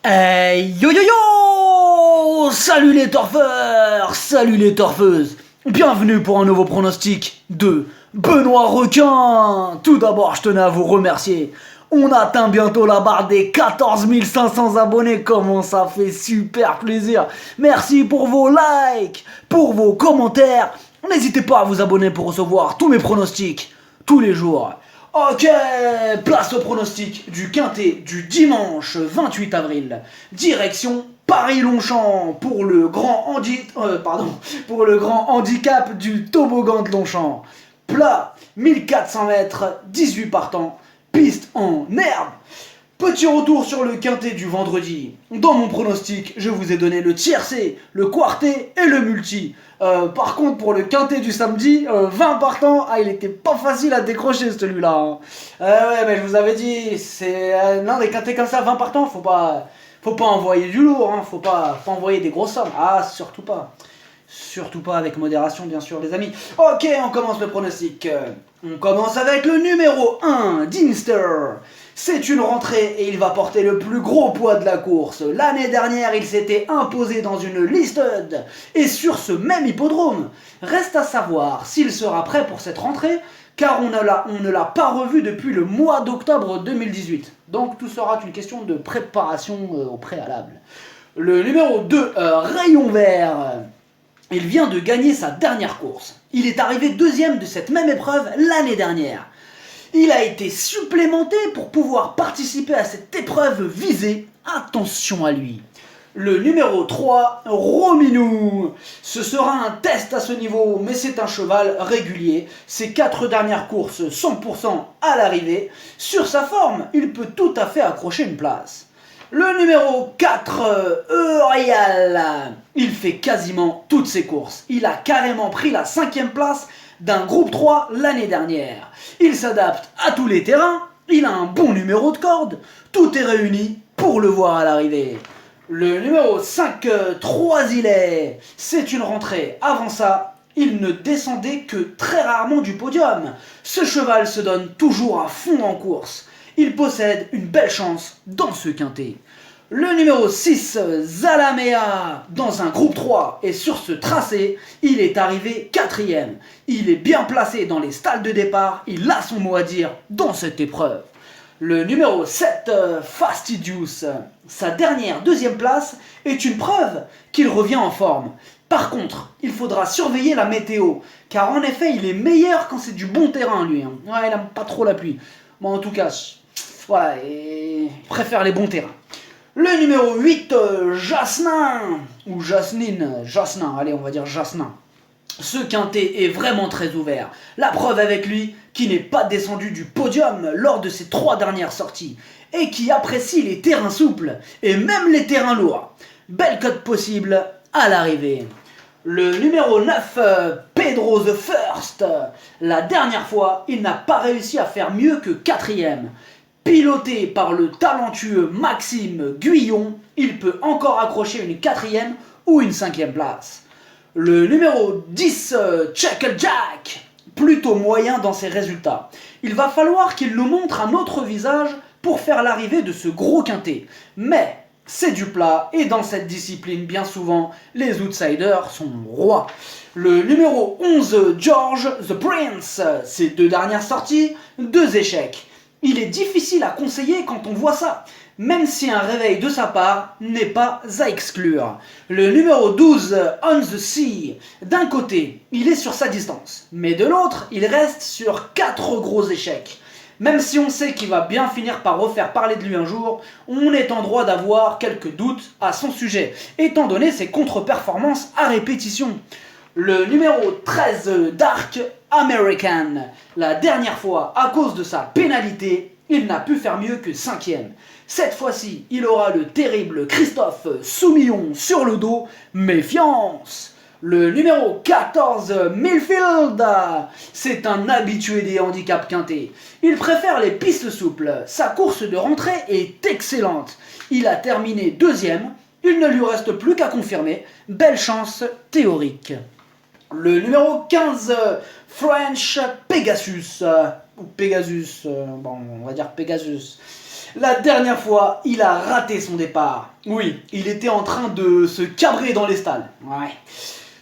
Hey yo yo yo! Salut les torfeurs! Salut les torfeuses! Bienvenue pour un nouveau pronostic de Benoît Requin! Tout d'abord, je tenais à vous remercier. On atteint bientôt la barre des 14 500 abonnés. Comment ça fait super plaisir! Merci pour vos likes, pour vos commentaires. N'hésitez pas à vous abonner pour recevoir tous mes pronostics tous les jours. Ok, place au pronostic du quintet du dimanche 28 avril. Direction Paris-Longchamp pour le grand handicap du toboggan de Longchamp. Plat, 1400 mètres, 18 partants, piste en herbe. Petit retour sur le quintet du vendredi. Dans mon pronostic, je vous ai donné le tiercé, le quartet et le multi. Par contre, pour le quintet du samedi, 20 partants, il était pas facile à décrocher celui-là. Hein. Ouais, mais je vous avais dit, c'est non, des quintets comme ça, 20 partants, faut pas envoyer du lourd, hein, faut pas envoyer des grosses sommes. Ah, surtout pas. Surtout pas avec modération, bien sûr, les amis. Ok, on commence le pronostic. On commence avec le numéro 1, Dinster. C'est une rentrée et il va porter le plus gros poids de la course. L'année dernière, il s'était imposé dans une listed et sur ce même hippodrome. Reste à savoir s'il sera prêt pour cette rentrée, car on ne l'a pas revu depuis le mois d'octobre 2018. Donc tout sera une question de préparation au préalable. Le numéro 2, Rayon Vert. Il vient de gagner sa dernière course. Il est arrivé deuxième de cette même épreuve l'année dernière. Il a été supplémenté pour pouvoir participer à cette épreuve visée. Attention à lui. Le numéro 3, Rominou. Ce sera un test à ce niveau, mais c'est un cheval régulier. Ses 4 dernières courses, 100% à l'arrivée. Sur sa forme, il peut tout à fait accrocher une place. Le numéro 4, Eurial. Il fait quasiment toutes ses courses. Il a carrément pris la 5e place d'un groupe 3 l'année dernière. Il s'adapte à tous les terrains, il a un bon numéro de corde, tout est réuni pour le voir à l'arrivée. Le numéro 5, Troisilet, c'est une rentrée. Avant ça, il ne descendait que très rarement du podium. Ce cheval se donne toujours à fond en course. Il possède une belle chance dans ce quintet. Le numéro 6, Zalamea, dans un groupe 3, et sur ce tracé, il est arrivé 4e. Il est bien placé dans les stalles de départ, il a son mot à dire dans cette épreuve. Le numéro 7, Fastidious, sa dernière 2e place est une preuve qu'il revient en forme. Par contre, il faudra surveiller la météo, car en effet, il est meilleur quand c'est du bon terrain, lui. Hein. Ouais, il n'aime pas trop la pluie. Bon, en tout cas, voilà, il préfère les bons terrains. Le numéro 8, Jasnin, ou Jasnin, allez on va dire Jasnin. Ce quintet est vraiment très ouvert. La preuve avec lui, qui n'est pas descendu du podium lors de ses 3 dernières sorties, et qui apprécie les terrains souples, et même les terrains lourds. Belle cote possible à l'arrivée. Le numéro 9, Pedro the First. La dernière fois, il n'a pas réussi à faire mieux que 4e. Piloté par le talentueux Maxime Guyon, il peut encore accrocher une 4e ou une 5e place. Le numéro 10, Checkle Jack, plutôt moyen dans ses résultats. Il va falloir qu'il nous montre un autre visage pour faire l'arrivée de ce gros quintet. Mais c'est du plat et dans cette discipline, bien souvent, les outsiders sont rois. Le numéro 11, George the Prince, ses 2 dernières sorties, 2 échecs. Il est difficile à conseiller quand on voit ça, même si un réveil de sa part n'est pas à exclure. Le numéro 12, On the Sea, d'un côté, il est sur sa distance, mais de l'autre, il reste sur 4 gros échecs. Même si on sait qu'il va bien finir par refaire parler de lui un jour, on est en droit d'avoir quelques doutes à son sujet, étant donné ses contre-performances à répétition. Le numéro 13, Dark American. La dernière fois, à cause de sa pénalité, il n'a pu faire mieux que 5e. Cette fois-ci, il aura le terrible Christophe Soumillon sur le dos. Méfiance! Le numéro 14, Millfield, c'est un habitué des handicaps quintés. Il préfère les pistes souples. Sa course de rentrée est excellente. Il a terminé 2e. Il ne lui reste plus qu'à confirmer. Belle chance théorique. Le numéro 15, French Pegasus, ou Pegasus, bon, on va dire Pegasus. La dernière fois, il a raté son départ. Oui, il était en train de se cabrer dans les stalles. Ouais.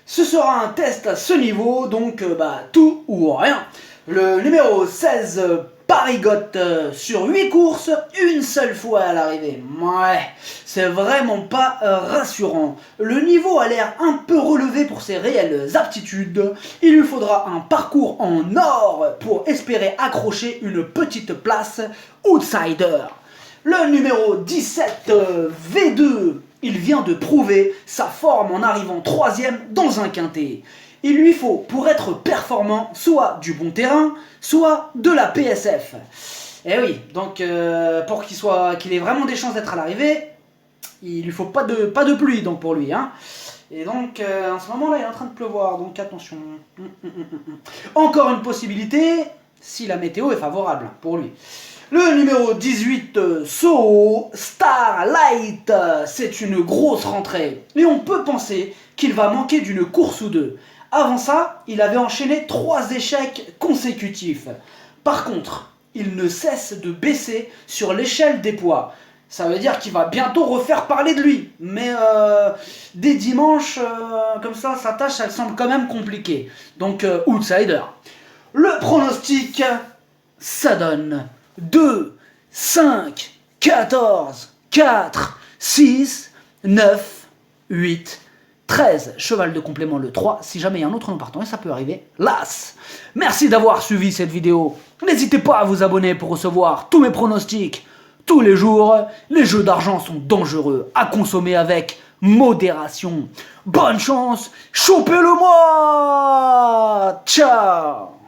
Ce sera un test à ce niveau, donc tout ou rien. Le numéro 16, Parigotte, sur 8 courses, une seule fois à l'arrivée. Ouais, c'est vraiment pas rassurant. Le niveau a l'air un peu relevé pour ses réelles aptitudes. Il lui faudra un parcours en or pour espérer accrocher une petite place outsider. Le numéro 17, V2, il vient de prouver sa forme en arrivant 3ème dans un quintet. Il lui faut, pour être performant, soit du bon terrain, soit de la PSF. Et oui, donc pour qu'il ait vraiment des chances d'être à l'arrivée, il lui faut pas de pluie donc pour lui. Hein. Et donc en ce moment là il est en train de pleuvoir, donc attention. Encore une possibilité, si la météo est favorable pour lui. Le numéro 18, Soho Starlight, c'est une grosse rentrée. Et on peut penser qu'il va manquer d'une course ou deux. Avant ça, il avait enchaîné 3 échecs consécutifs. Par contre, il ne cesse de baisser sur l'échelle des poids. Ça veut dire qu'il va bientôt refaire parler de lui. Mais dès dimanche, comme ça, sa tâche, elle semble quand même compliquée. Donc, outsider. Le pronostic, ça donne 2, 5, 14, 4, 6, 9, 8, 13. Cheval de complément le 3. Si jamais il y a un autre nom partant, et ça peut arriver, l'As. Merci d'avoir suivi cette vidéo. N'hésitez pas à vous abonner pour recevoir tous mes pronostics tous les jours. Les jeux d'argent sont dangereux, à consommer avec modération. Bonne chance, chopez-le moi. Ciao.